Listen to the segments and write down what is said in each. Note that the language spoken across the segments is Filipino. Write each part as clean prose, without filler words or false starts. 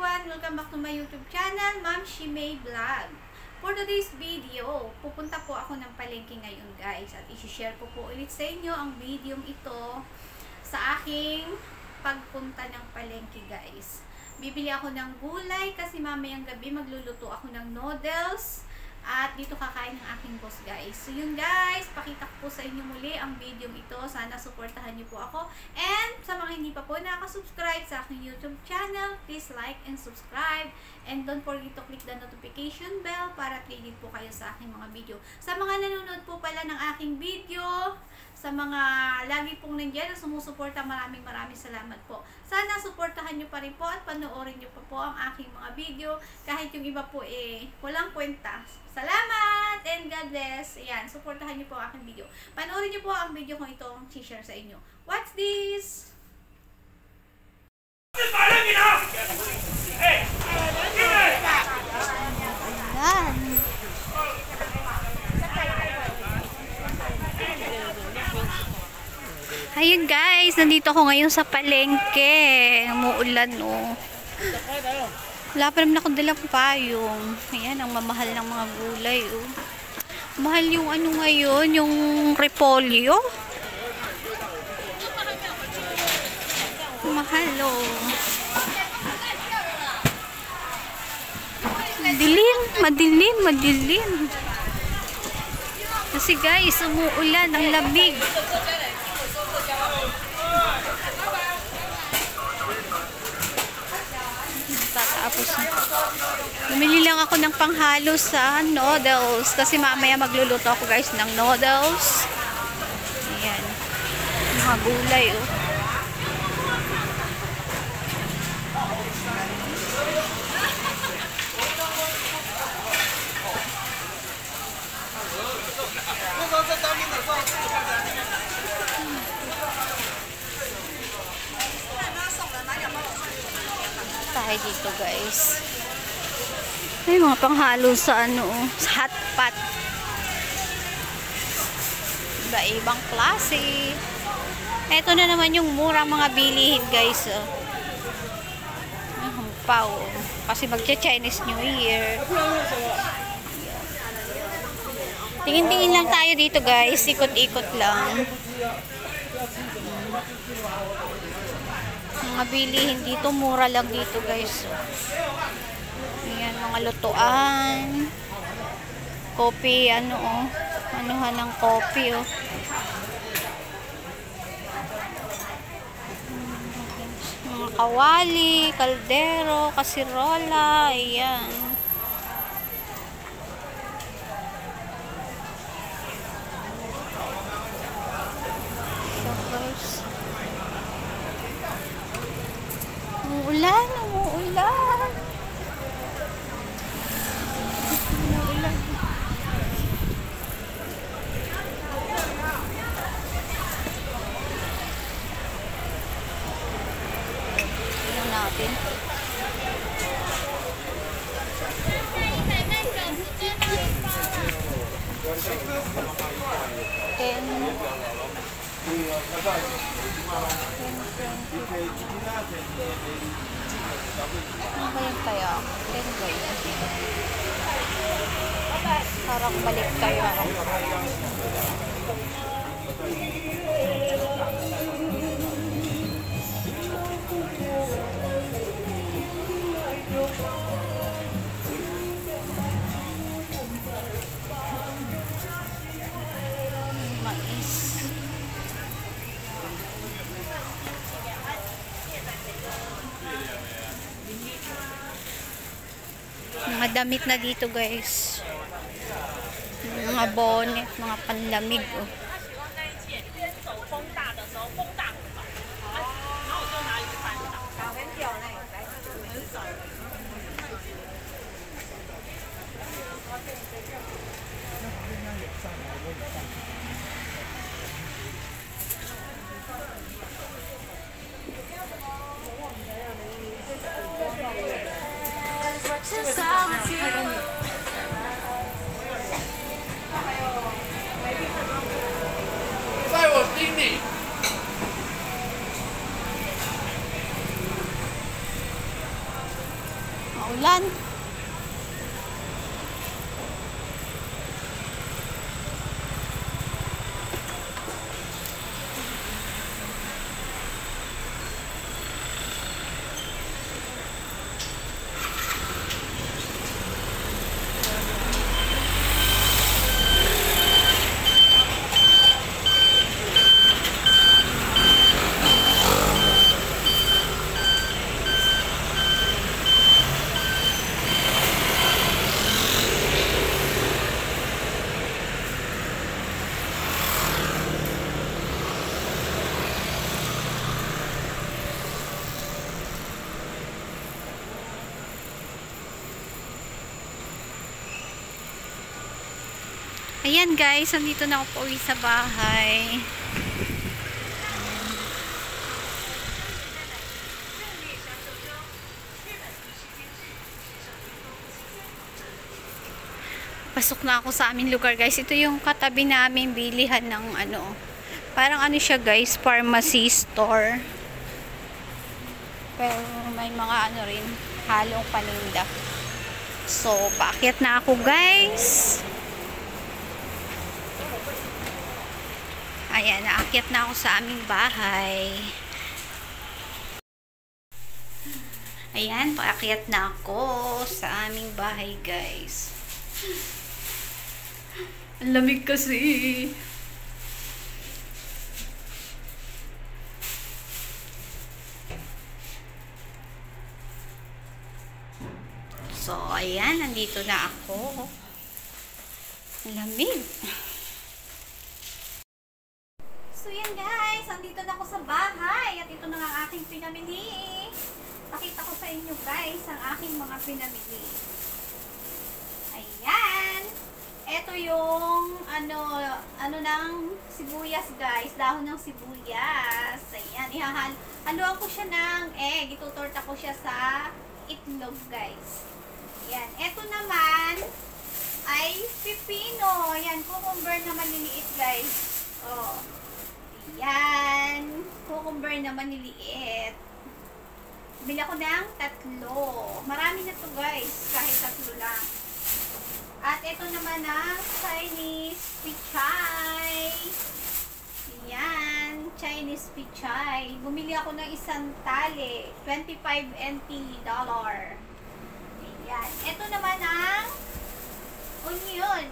everyone! Welcome back to my YouTube channel, Ma'am Shimei Vlog. For today's video, pupunta po ako ng palengke ngayon guys at isi-share ko po ulit sa inyo ang video ito sa aking pagpunta ng palengke guys. Bibili ako ng gulay kasi mamayang gabi magluluto ako ng noodles at dito kakain ng aking boss guys. So yun guys, pakita ko po sa inyo muli ang video ito. Sana suportahan niyo po ako. And sa mga hindi pa po nakasubscribe sa aking YouTube channel, please like and subscribe. And don't forget to click the notification bell para updated po kayo sa aking mga video. Sa mga nanonood po pala ng aking video, sa mga lagi pong nandiyan na sumusuporta, maraming salamat po. Sana suportahan nyo pa rin po at panoorin nyo pa po ang aking mga video kahit yung iba po walang kwenta. Salamat and God bless. Ayan, suportahan nyo po ang aking video. Panoorin nyo po ang video kong itong share sa inyo. What's this? Ayan. Ayun guys, nandito ako ngayon sa palengke. Umuulan oh. Wala pa naman akong dalang payong. Ayan, ang mamahal ng mga gulay oh. Mahal yung ano ngayon, yung repolyo. Mahal oh. Madilim. Kasi guys, umuulan, ang lamig. Tapos bumili lang ako ng panghalo sa noodles kasi mamaya magluluto ako guys ng noodles. Ayan, mga gulay oh. Tayo dito guys. Ay, mga panghalo sa ano, sa hot pot. Iba-ibang klase. Ito na naman yung murang mga bilihin guys. Oh. Hampaw. Kasi magcha-Chinese New Year. Tingin-tingin lang tayo dito guys. Ikot-ikot lang. Mga bilihin dito, mura lang dito guys. Ayan, mga lutuan. Kopi, ano oh. Anuhan ng kopi oh. Mga kawali, kaldero, kasirola. Ayan. So guys, umuulan. Tingnan natin. Ano ba yun kaya? 10 ba yun? Parang balik kaya. Mais. Mga damit na dito guys. Mga bonnet, mga panlamig oh. maulan. Ayan guys, nandito na ako pauwi sa bahay. Pasok na ako sa aming lugar guys. Ito yung katabi namin bilihan ng ano. Parang ano siya guys, pharmacy store. Pero may mga ano rin, halong paninda. So, paakyat na ako guys. Ayan, naakyat na ako sa aming bahay. Ayan, paakyat na ako sa aming bahay, guys. Ang lamig kasi. So, ayan, nandito na ako. Ang lamig. So yan guys, andito na ako sa bahay at ito na ang aking pinamili. Pakita ko sa inyo guys ang aking mga pinamili. Ayan. Ito yung ano ng sibuyas guys, dahon ng sibuyas. Ayan, haluan ko siya ng egg. Itutorta ko siya sa itlog guys. Ayan, ito naman ay pipino. Ayan, cucumber na maliliit guys. Oh. Yan. Cucumber na maniliit. Bili ako ng 3. Marami na to guys. Kahit 3 lang. At ito naman ang Chinese pichay. Yan. Chinese pichay. Bumili ako ng isang tali. 25 NT dollar. Yan. Ito naman ang onion.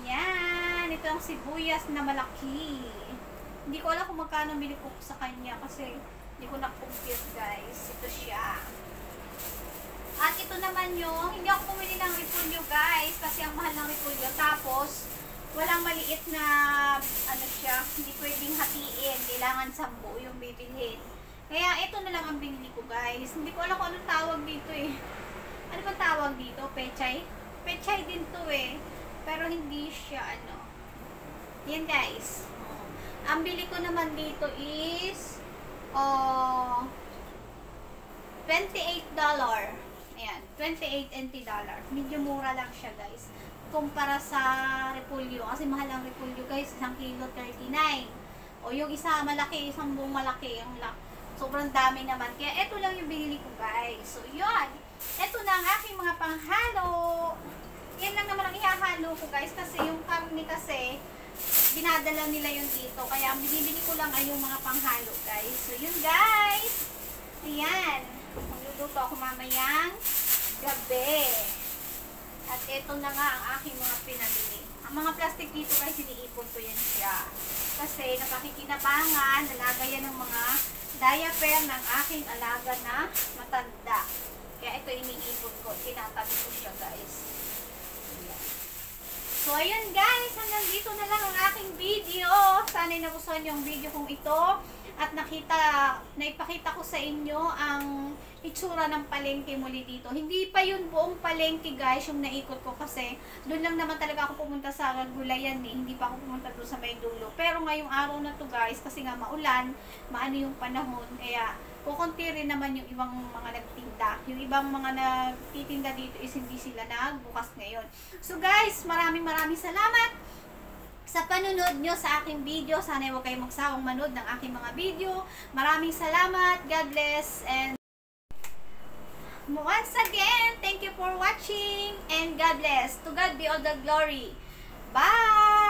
Yan. Ito ang sibuyas na malaki. Hindi ko alam kung magkano bili ko sa kanya kasi hindi ko na-compute guys. Ito siya. At ito naman yung, hindi ako pumili ng repolyo guys kasi ang mahal ng repolyo. Tapos, walang maliit na, ano siya, hindi pwedeng hatiin. Kailangan 10 yung bibilhin. Kaya ito na lang ang binili ko guys. Hindi ko alam kung anong tawag dito eh. Ano ba tawag dito? Pechay? Pechay din to eh. Pero hindi siya ano. Yan guys. Ang bili ko naman dito is $28. Ayan, 28 NT dollar. Medyo mura lang siya guys. Kumpara sa repolyo. Kasi mahal ang repolyo guys. 1 kilo 39. O yung isa malaki, isang buong malaki. Sobrang dami naman. Kaya ito lang yung binili ko guys. So yun. Ito na ang aking mga panghalo. Yan lang naman ang ihahalo ko guys. Kasi yung karne kasi dinadala nila yun dito. Kaya ang binibili ko lang ay yung mga panghalo guys. So yun guys. Ayan. Magluluto ako mamayang gabi. At ito na nga ang aking mga pinamili. Ang mga plastic dito guys, iniipon ko yan siya. Kasi napakikinabangan, alaga yan ng mga diaper ng aking alaga na matanda. Kaya ito iniipon ko. Tinatabi ko siya guys. Ayan. So ayun guys, hanggang dito na lang ang aking video. Sana'y nagustuhan yung video kong ito. At naipakita ko sa inyo ang itsura ng palengke muli dito. Hindi pa yun buong palengke guys yung naikot ko kasi doon lang naman talaga ako pumunta sa gulayan eh. Hindi pa ako pumunta doon sa may dulo. Pero ngayong araw na to guys, kasi nga maulan, maano yung panahon, kaya kukunti rin naman yung ibang mga nagtinda. Yung ibang mga nagtitinda dito is hindi sila nagbukas ngayon. So guys, maraming salamat sa panunod nyo sa aking video. Sana huwag kayong magsawang manood ng aking mga video. Maraming salamat. God bless. And Once again, thank you for watching and God bless. To God be all the glory. Bye!